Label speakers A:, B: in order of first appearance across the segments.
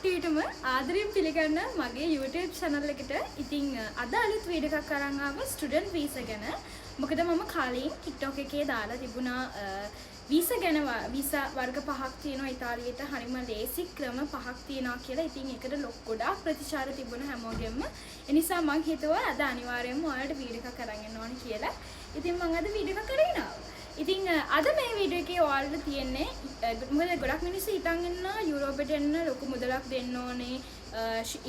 A: කට්ටියටම ආදරයෙන් පිළිගන්න මගේ YouTube channel එකට. ඉතින් අද අලුත් වීඩියෝ එකක් අරන් ආවා ස්ටුඩන්ට් වීසා ගැන. මොකද මම කලින් TikTok එකේ දාලා තිබුණා වීසා ගැන වීසා වර්ග පහක් තියෙනවා ඉතාලියට හරිම ලේසි ක්‍රම පහක් තියෙනවා කියලා. ඉතින් ඒකට ගොඩාක් ප්‍රතිචාර තිබුණා හැමෝගෙම. ඒ නිසා මම හිතුවා අද අනිවාර්යයෙන්ම ඔයාලට වීඩියෝ එකක් අරන් එන්න ඕනේ කියලා. ඉතින් මම අද වීඩියෝ එකක් අරගෙන ආවා. ඉතින් අද මේ වීඩියෝ එකේ ඔයාලට තියෙන්නේ මොකද ගොඩක් මිනිස්සු හිතන් ඉන්නවා යුරෝපෙට එන්න ලොකු මුදලක් දෙන්න ඕනේ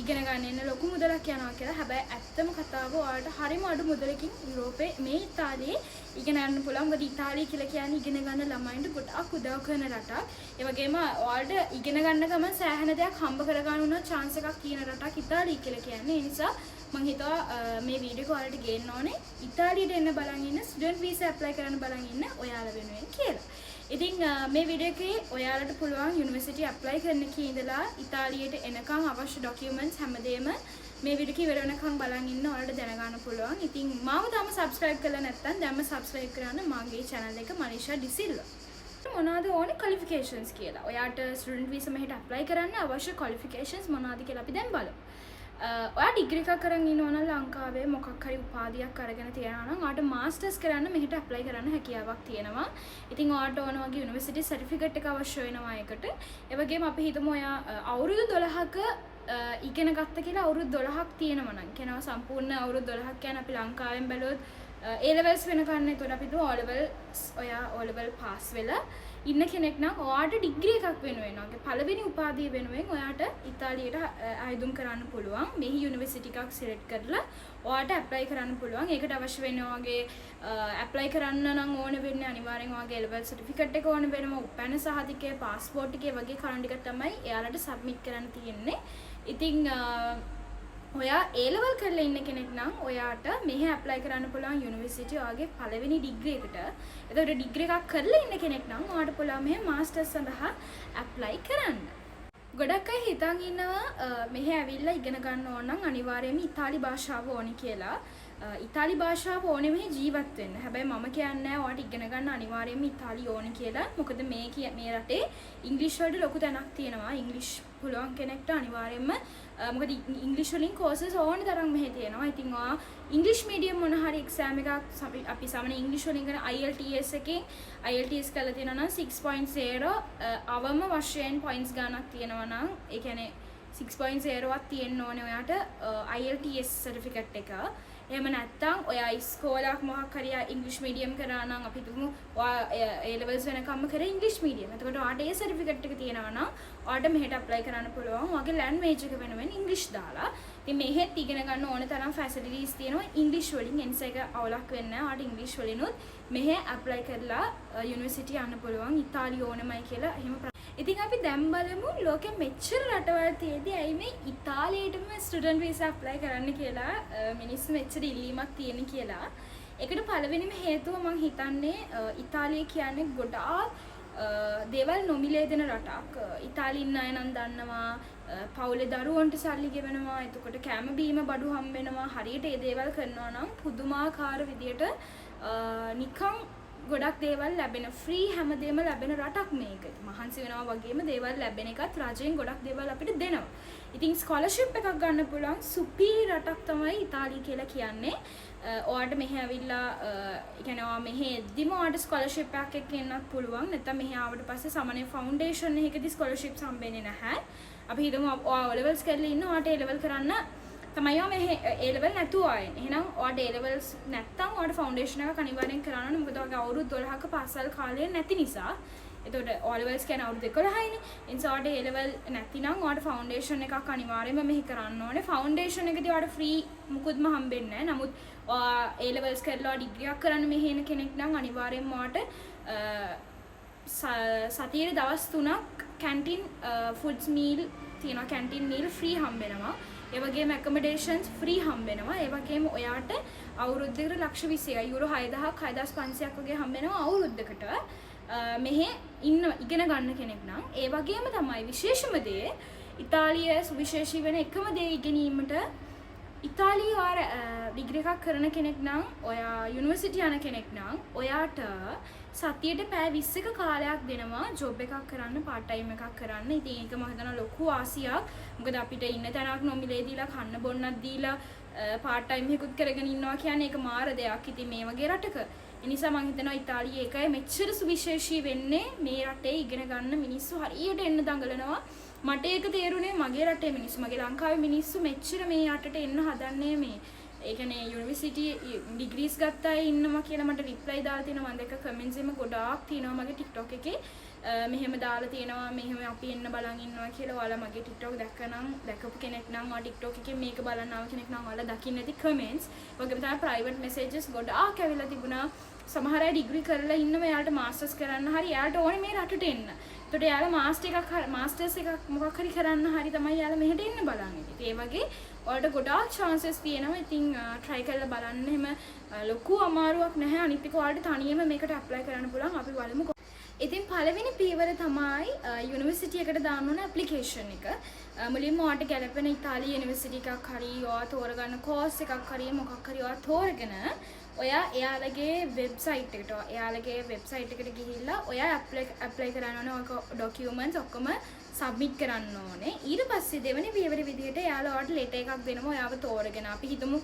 A: ඉගෙන ගන්න එන්න ලොකු මුදලක් යනවා කියලා. හැබැයි ඇත්තම කතාව ඔයාලට හරිම අඩු මුදලකින් යුරෝපේ මේ ඉතාලියේ ඉගෙන ගන්න පුළුවන්. මොකද ඉතාලිය කියලා කියන්නේ ඉගෙන ගන්න ළමයින්ට ගොඩාක් උදව් කරන රටක්. ඒ වගේම ඔයාලට ඉගෙන ගන්න ගමන් සෑහෙන දෙයක් හම්බ කරගන්න උන chance එකක් තියෙන රටක් ඉතාලිය කියලා කියන්නේ. ඒ නිසා මම හිතුවා මේ වීඩියෝ එක ඔයාලට ගේන්න ඕනේ ඉතාලියට එන්න බලන් ඉන්න ස්ටුඩන්ට් වීසා ඇප්ලයි කරන්න බලන් ඉන්න ඔයාලා වෙනුවෙන් කියලා. ඉතින් මේ වීඩියෝ එකේ ඔයාලට පුළුවන් යුනිවර්සිටි ඇප්ලයි කරන කී ඉඳලා ඉතාලියට එනකම් අවශ්‍ය ඩොකියුමන්ට්ස් හැමදේම මේ වීඩියෝ එක ඉවර වෙනකම් බලන් ඉන්න ඔයාලට දැනගන්න පුළුවන්. ඉතින් මාව තාම subscribe කරලා නැත්නම් දැන්ම subscribe කරන්න මගේ channel එක මනිෂා ඩිසිල්වා. මොනවද ඕනේ qualifications කියලා. ඔයාට ස්ටුඩන්ට් වීසා මෙහෙට ඇප්ලයි කරන්න අවශ්‍ය qualifications මොනවද කියලා අපි දැන් බලමු. ඔයා ඩිග්‍රී එකක් කරන් ඉන්න ඕන ලංකාවේ මොකක් හරි උපාධියක් අරගෙන තියනවා නම් ඔයාට මාස්ටර්ස් කරන්න මෙහෙට ඇප්ලයි කරන්න හැකියාවක් තියෙනවා. ඉතින් ඔයාට ඕන වගේ යුනිවර්සිටි සර්ටිෆිකේට් එක අවශ්‍ය වෙනවා ඒකට. ඒ වගේම අපි හිතමු ඔයා අවුරුදු 12ක ඉගෙන ගත්ත කියලා අවුරුදු 12ක් තියෙනවා නම් කියනවා සම්පූර්ණ අවුරුදු 12ක් කියන්නේ අපි ලංකාවෙන් බැලුවොත් A levels වෙනකන් එතකොට අපි හිතමු O levels ඔයා O level pass වෙලා ඉන්න කෙනෙක් නම් ඔයාට ඩිග්‍රී එකක් වෙනුවෙන් ඔයාගේ පළවෙනි උපාධිය වෙනුවෙන් ඔයාට ඉතාලියට ආයුධම් කරන්න පුළුවන්. මෙහි යුනිවර්සිටි එකක් සිලෙක්ට් කරලා ඔයාට ඇප්ලයි කරන්න පුළුවන්. ඒකට අවශ්‍ය වෙන්නේ ඔයාගේ ඇප්ලයි කරන්න නම් ඕන වෙන්නේ අනිවාර්යෙන් ඔයාගේ ලෙවල් සර්ටිෆිකේට් එක ඕන වෙනවා. උපැන්න සහතිකය, පාස්පෝර්ට් එකේ වගේ කරුණු ටික තමයි එයාලට සබ්මිට් කරන්න තියෙන්නේ. ඉතින් ඔයා A level කරලා ඉන්න කෙනෙක් නම් ඔයාට මෙහෙ ඇප්ලයි කරන්න පුළුවන් යුනිවර්සිටි ඔයාගේ පළවෙනි ඩිග්‍රී එකට. එතකොට ඩිග්‍රී එකක් කරලා ඉන්න කෙනෙක් නම් ඔයාට පුළුවන් මෙහෙ මාස්ටර්ස් සඳහා ඇප්ලයි කරන්න. ගොඩක් අය හිතන් ඉන්නවා මෙහෙ ඇවිල්ලා ඉගෙන ගන්න ඕන නම් අනිවාර්යයෙන්ම ඉතාලි භාෂාව ඕනි කියලා. ඉතාලි භාෂාව ඕනේ මෙහෙ ජීවත් වෙන්න. හැබැයි මම කියන්නේ ඔයාට ඉගෙන ගන්න අනිවාර්යයෙන්ම ඉතාලි ඕනි කියලා. මොකද මේ රටේ ඉංග්‍රීසි වලට ලොකු තැනක් තියෙනවා. ඉංග්‍රීසි පුළුවන් කෙනෙක්ට අනිවාර්යයෙන්ම මොකද ඉංග්‍රීසි වලින් courses ඕන තරම් මෙහෙ තියෙනවා. ඉතින් ඔයා ඉංග්‍රීසි මීඩියම් මොන හරි exam එකක් අපි සාමාන්‍ය ඉංග්‍රීසි වලින් කරන IELTS එකෙන් IELTS කරලා තියෙනවා නම් 6.0 අවම වශයෙන් points ගණනක් තියෙනවා නම් ඒ කියන්නේ 6.0ක් තියෙන්න ඕනේ ඔයාට IELTS certificate එක. එහෙම නැත්නම් ඔයා ඉස්කෝලයක් මොකක් හරි ඉංග්‍රීසි මීඩියම් කරා නම් අපි හිතමු ඔයා A levels වෙනකම්ම කරේ ඉංග්‍රීසි මීඩියම්. එතකොට ඔයාට ඒ සර්ටිෆිකේට් එක තියෙනවා නම් ඔයාට මෙහෙට ඇප්ලයි කරන්න පුළුවන්. ඔයාගේ ලැන්ග්වේජ් එක වෙනුවෙන් ඉංග්‍රීසි දාලා. ඉතින් මෙහෙත් ඉගෙන ගන්න ඕන තරම් ෆැසිලිටිස් තියෙනවා ඉංග්‍රීසි වලින්. එනිස එක අවුලක් වෙන්නේ නැහැ. ඔයාට ඉංග්‍රීසි වලිනුත් මෙහෙ ඇප්ලයි කරලා යුනිවර්සිටි යන්න පුළුවන්. ඉතාලිය ඕනමයි කියලා එහෙම. ඉතින් අපි දැන් බලමු ලෝකෙ මෙච්චර රටවල් තියෙද්දි ඇයි මේ ඉතාලියටම ස්ටුඩන්ට් වීසා ඇප්ලයි කරන්න කියලා මිනිස්සු මෙච්චර ඉල්ලීමක් තියෙන කියලා. ඒකට පළවෙනිම හේතුව මම හිතන්නේ ඉතාලිය කියන්නේ ගොඩාක් දේවල් නොමිලේ දෙන රටක්. ඉතාලියේ ඉන්න අය නම් දන්නවා පවුලේ දරුවන්ට සල්ලි ගෙවනවා. එතකොට කැම බීම බඩු හම්බ වෙනවා. හරියට ඒ දේවල් කරනවා නම් පුදුමාකාර විදියට නිකන් ගොඩක් දේවල් ලැබෙන ෆ්‍රී හැමදේම ලැබෙන රටක් මේක. මහන්සි වෙනවා වගේම දේවල් ලැබෙන එකත් රජයෙන් ගොඩක් දේවල් අපිට දෙනවා. ඉතින් ස්කෝලර්ෂිප් එකක් ගන්න පුළුවන් සුපිරි රටක් තමයි ඉතාලිය කියලා කියන්නේ. ඔයාට මෙහෙ ඇවිල්ලා කියන්නේ ඔයා මෙහෙ එද්දිම ඔයාට ස්කෝලර්ෂිප් එකක් එක්ක එන්නත් පුළුවන්. නැත්නම් මෙහෙ ආවට පස්සේ සමනේ ෆවුන්ඩේෂන් එකකදී ස්කෝලර්ෂිප්ස් හම්බෙන්නේ නැහැ. අපි හිතමු ඔයා O levels කරලා ඉන්න ඔයාට A level කරන්න තමයි ඔයා මෙහෙ A level නැතුව ආයෙත්. එහෙනම් ඔයාට A levels නැත්තම් ඔයාට ෆවුන්ඩේෂන් එකක් අනිවාර්යෙන් කරන්න ඕනේ. මොකද ඔයාගේ අවුරුදු 12ක පාසල් කාලය නැති නිසා. එතකොට O levels කියන්නේ අවුරුදු 11යිනේ. ඒ නිසා ඔයාට A level නැතිනම් ඔයාට ෆවුන්ඩේෂන් එකක් අනිවාර්යෙන්ම මෙහෙ කරන්න ඕනේ. ෆවුන්ඩේෂන් එකදී ඔයාට ෆ්‍රී මුකුත්ම හම්බෙන්නේ නැහැ. නමුත් ඔයා A levels කරලා ඩිග්‍රී එකක් කරන්න මෙහෙ එන කෙනෙක් නම් අනිවාර්යෙන්ම ඔයාට සතියේ දවස් 3ක් කැන්ටින් ෆුඩ්ස් මීල් තියෙනවා. කැන්ටින් මීල් ෆ්‍රී හම්බෙනවා. ඒ වගේම ඇකොමඩේෂන්ස් ෆ්‍රී හම්බ වෙනවා. ඒ වගේම ඔයාට අවුරුද්දකට ලක්ෂ 20යි යුරෝ 6000ක් 6500ක් වගේ හම්බ වෙනවා අවුරුද්දකට. මෙහෙ ඉගෙන ගන්න කෙනෙක් නම් ඒ වගේම තමයි විශේෂම දේ ඉතාලියේ සුවිශේෂී වෙන එකම දේ ඉගෙනීමට ඉතාලියේ වාර ඩිග්‍රී එකක් කරන කෙනෙක් නම් ඔයා යුනිවර්සිටි යන කෙනෙක් නම් ඔයාට සතියට පැය 20ක කාලයක් දෙනවා ජොබ් එකක් කරන්න part time එකක් කරන්න. ඉතින් ඒක මම හිතනවා ලොකු ආසියක්. මොකද අපිට ඉන්න තැනක් නොමිලේ දීලා කන්න බොන්නක් දීලා part time එකකුත් කරගෙන ඉන්නවා කියන්නේ ඒක මාර දෙයක්. ඉතින් මේ වගේ රටක. ඒ නිසා මම හිතනවා ඉතාලියේ එකයි මෙච්චර සුවිශේෂී වෙන්නේ මේ රටේ ඉගෙන ගන්න මිනිස්සු හරියට එන්න දඟලනවා. මට ඒක තේරුනේ මගේ රටේ මිනිස්සු මගේ ලංකාවේ මිනිස්සු මෙච්චර මේ රටට එන්න හදන්නේ මේ ඒ කියන්නේ යුනිවර්සිටි ඩිග්‍රීස් ගත්ත අය ඉන්නවා කියලා මට රිප්ලයි දාලා තියෙනවා මම දැක්ක කමෙන්ට්ස් එකම ගොඩාක් තියෙනවා මගේ TikTok එකේ මෙහෙම දාලා තියෙනවා මෙහෙම අපි එන්න බලන් ඉන්නවා කියලා ඔයාලා මගේ TikTok දැක්කනම් දැකපු කෙනෙක් නම් ඔයා TikTok එකේ මේක බලන්න ආව කෙනෙක් නම් ඔයාලා දකින්න ඇති කමෙන්ට්ස් වගේම තමයි ප්‍රයිවට් මෙසේජස් ගොඩාක් ඇවිල්ලා තිබුණා සමහර අය ඩිග්‍රී කරලා ඉන්නවා එයාලට මාස්ටර්ස් කරන්න හරි එයාලට ඕනේ මේ රටට එන්න. ඒකට එයාලා මාස්ටර්ස් එකක් මොකක් හරි කරන්න හරි තමයි එයාලා මෙහෙට එන්න බලන්නේ. ඉතින් ඒ වගේ ඔයාලට ගොඩාක් chances තියෙනවා. ඉතින් try කරලා බලන්න. එහෙම ලොකු අමාරුවක් නැහැ. අනිත් එක ඔයාලට තනියම මේකට apply කරන්න පුළුවන්. අපි බලමු. ඉතින් පළවෙනි පීවර තමයි යුනිවර්සිටි එකට දාන්න ඕන ඇප්ලිකේෂන් එක. මුලින්ම ඔයාලට ගැලපෙන ඉතාලියේ යුනිවර්සිටි එකක් හරි ඔයා තෝරගන්න කෝස් එකක් හරි මොකක් හරි ඔයා තෝරගෙන ඔයා එයාලගේ වෙබ්සයිට් එකට ගිහිල්ලා ඔයා ඇප්ලයි කරන්න ඕන ඩොකියුමන්ට්ස් ඔක්කොම සබ්මිට් කරන්න ඕනේ. ඊට පස්සේ දෙවෙනි පියවර විදිහට එයාලා ඔයාලට ලෙටර් එකක් දෙනවා ඔයාව තෝරගෙන. අපි හිතමු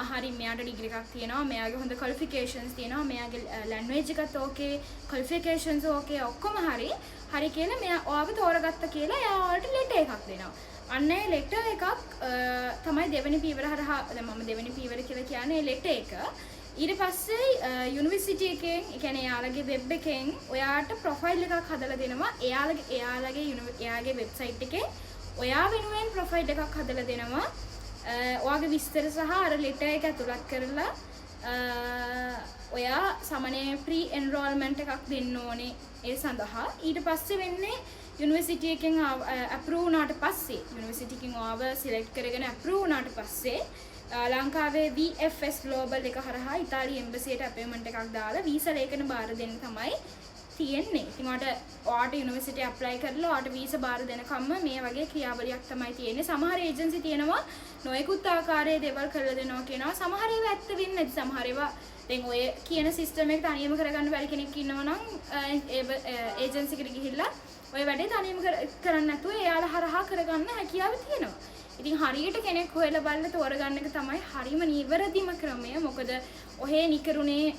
A: හරි මෙයාට ඩිග්‍රී එකක් තියෙනවා, මෙයාගේ හොඳ ක්වොලිෆිකේෂන්ස් තියෙනවා, මෙයාගේ ලැන්ග්වේජ් එකත් ඕකේ, ක්වොලිෆිකේෂන්ස් ඕකේ ඔක්කොම හරි කියලා මෙයා ඔයාව තෝරගත්ත කියලා එයා ඔයාලට ලෙටර් එකක් දෙනවා. අන්න ඒ ලෙටර් එකක් තමයි දෙවෙනි පියවර හරහා දැන් මම දෙවෙනි පියවර කියලා කියන්නේ ලෙටර් එක. ඊට පස්සේ යුනිවර්සිටි එකෙන් ඒ කියන්නේ එයාලගේ වෙබ් එකෙන් ඔයාට ප්‍රොෆයිල් එකක් හදලා දෙනවා. එයාගේ වෙබ්සයිට් එකේ ඔයා වෙනුවෙන් ප්‍රොෆයිල් එකක් හදලා දෙනවා. ඔයාගේ විස්තර සහ අර ලෙටර් එක ඇතුළත් කරලා ඔයා සමනේ ප්‍රී එන්රෝල්මන්ට් එකක් දෙන්න ඕනේ ඒ සඳහා. ඊට පස්සේ වෙන්නේ යුනිවර්සිටි එකෙන් අප්‍රූව් වුණාට පස්සේ යුනිවර්සිටි එකෙන් ඔයාව සිලෙක්ට් කරගෙන අප්‍රූව් වුණාට පස්සේ ලංකාවේ VFS Global එක හරහා ඉතාලි එම්බසියට අපේමන්ට් එකක් දාලා වීසා ලේඛන බාර දෙන්න තමයි තියෙන්නේ. ඉතින් ඔයාට යුනිවර්සිටි ඇප්ලයි කරලා ඔයාට වීසා බාර දෙනකම්ම මේ වගේ ක්‍රියාවලියක් තමයි තියෙන්නේ. සමහර ඒජන්සි තියෙනවා නොයෙකුත් ආකාරයේ දේවල් කරලා දෙනවා කියනවා. සමහර ඒවා ඇත්ත වෙන්නේ නැති. සමහර ඒවා දැන් ඔය කියන සිස්ටම් එක තනියම කරගන්න බැරි කෙනෙක් ඉන්නවා නම් ඒජන්සි එකට ගිහිල්ලා ඔය වැඩේ තනියම කරන්න නැතුව එයාලා හරහා කරගන්න හැකියාව තියෙනවා. ඉතින් හරියට කෙනෙක් හොයලා බලලා තෝරගන්න එක තමයි හරිම නිවැරදිම ක්‍රමය. මොකද ඔහේ නිකරුණේ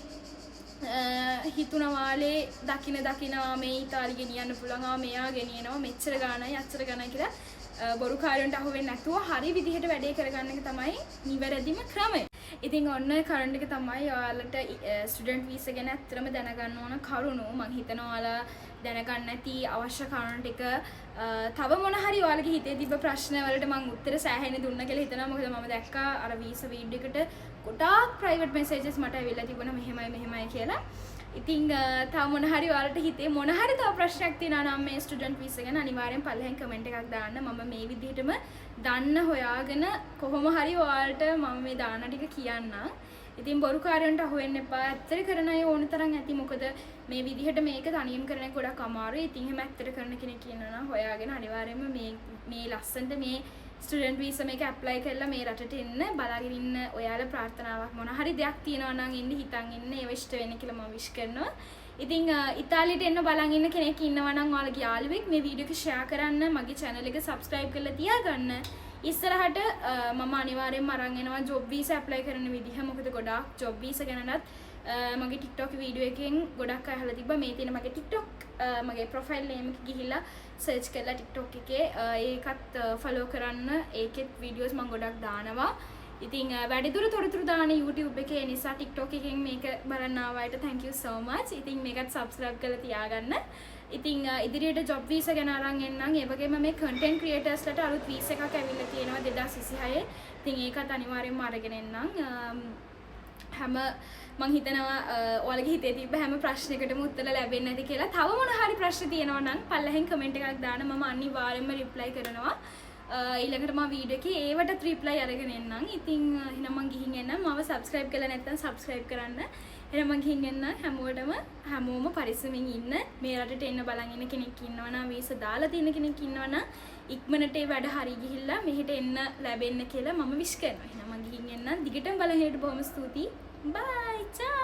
A: හිතුණවාලේ දකිනවා මේ ඉතාලි ගෙනියන්න පුළුවන් මෙයා ගෙනියනවා මෙච්චර ගාණයි අච්චර ගාණයි කියලා බොරුකාරයන්ට අහු වෙන්නේ නැතුව හරි විදිහට වැඩේ කරගන්න එක තමයි නිවැරදිම ක්‍රමය. ඉතින් ඔන්න කරන්ට් එක තමයි ඔයාලට ස්ටුඩන්ට් වීසා ගැන ඇත්තටම දැනගන්න ඕන කරුණු. මම හිතනවා ඔයාලා දැනගන්න ඇති අවශ්‍ය කරුණු ටික. තව මොන හරි ඔයාලගේ හිතේ තිබ්බ ප්‍රශ්න වලට මම උත්තර සෑහෙන දුන්නා කියලා හිතනවා. මොකද මම දැක්කා අර වීසා වීඩියෝ එකට ගොඩාක් ප්‍රයිවට් මෙසේජස් මට ඇවිල්ලා තිබුණා මෙහෙමයි කියලා. ඉතින් තව මොන හරි ඔයාලට හිතේ මොන හරි තව ප්‍රශ්නයක් තියෙනවා නම් මේ ස්ටුඩන්ට් වීසා ගැන අනිවාර්යෙන් පල්ලෙහෙන් කමෙන්ට් එකක් දාන්න. මම මේ විදිහටම දන්න හොයාගෙන කොහොම හරි ඔයාලට මම මේ දාන ටික කියන්නම්. ඉතින් බොරුකාරයන්ට අහු වෙන්න එපා. ඇත්තට කරන අය ඕන තරම් ඇති. මොකද මේ විදිහට මේක තනියම කරන එක ගොඩක් අමාරුයි. ඉතින් එහෙම ඇත්තට කරන කෙනෙක් ඉන්නවා නම් හොයාගෙන අනිවාර්යයෙන්ම මේ ලස්සනට මේ ස්ටුඩන්ට් වීසා මේක ඇප්ලයි කරලා මේ රටට එන්න බලාගෙන ඉන්න. ඔයාලා ප්‍රාර්ථනාවක් මොන හරි දෙයක් තියෙනවා නම් ඉන්න හිතන් ඉන්න ඒව ඉෂ්ට වෙන්න කියලා මම විශ් කරනවා. ඉතින් ඉතාලියට එන්න බලන් ඉන්න කෙනෙක් ඉන්නවා නම් ඔයාලගේ යාළුවෙක් මේ වීඩියෝ එක ෂෙයා කරන්න, මගේ channel එක subscribe කරලා තියාගන්න. ඉස්සරහට මම අනිවාර්යෙන්ම අරන් එනවා ජොබ් වීසා ඇප්ලයි කරන විදිහ. මොකද ගොඩාක් ජොබ් වීසා ගැනත් මගේ TikTok වීඩියෝ එකෙන් ගොඩක් අය අහලා තිබ්බා. මේ තියෙන මගේ TikTok මගේ ප්‍රොෆයිල් නේම් එක ගිහිල්ලා සර්ච් කරලා TikTok එකේ ඒකත් ෆලෝ කරන්න. ඒකෙත් වීඩියෝස් මම ගොඩක් දානවා. ඉතින් වැඩිදුර තොරතුරු දාන YouTube එකේ නිසා TikTok එකෙන් මේක බලන්න ආවයට thank you so much. ඉතින් මේකත් subscribe කරලා තියාගන්න. ඉතින් ඉදිරියට ජොබ් වීසා ගැන අරන් එන්නම්. ඒ වගේම මේ content creators ලට අලුත් වීසා එකක් ඇවිල්ලා තියෙනවා 2026. ඉතින් ඒකත් අනිවාර්යෙන්ම අරගෙන එන්නම්. හැම මං හිතනවා ඔයාලගේ හිතේ තිබ්බ හැම ප්‍රශ්නයකටම උත්තර ලැබෙන්නේ නැති කියලා. තව මොන හරි ප්‍රශ්න තියෙනවා නම් පල්ලෙහෙන් කමෙන්ට් එකක් දාන්න. මම අනිවාර්යෙන්ම reply කරනවා. ඊළඟට මම වීඩියෝ එකේ ඒවට reply අරගෙන එන්නම්. ඉතින් එහෙනම් මං ගිහින් එන්නම්. මම subscribe කරලා නැත්නම් subscribe කරන්න. එහෙනම් මම ගිහින් එන්න හැමෝම පරිස්සමින් ඉන්න. මේ රටට එන්න බලන් ඉන්න කෙනෙක් ඉන්නවා නම් වීසා දාලා තියෙන කෙනෙක් ඉන්නවා නම් ඉක්මනට ඒ වැඩ හරි ගිහිල්ලා මෙහෙට එන්න ලැබෙන්න කියලා මම විශ් කරනවා. එහෙනම් මම ගිහින් එන්න. දිගටම බලන් හිටියට බොහොම ස්තුතියි. බයි. චා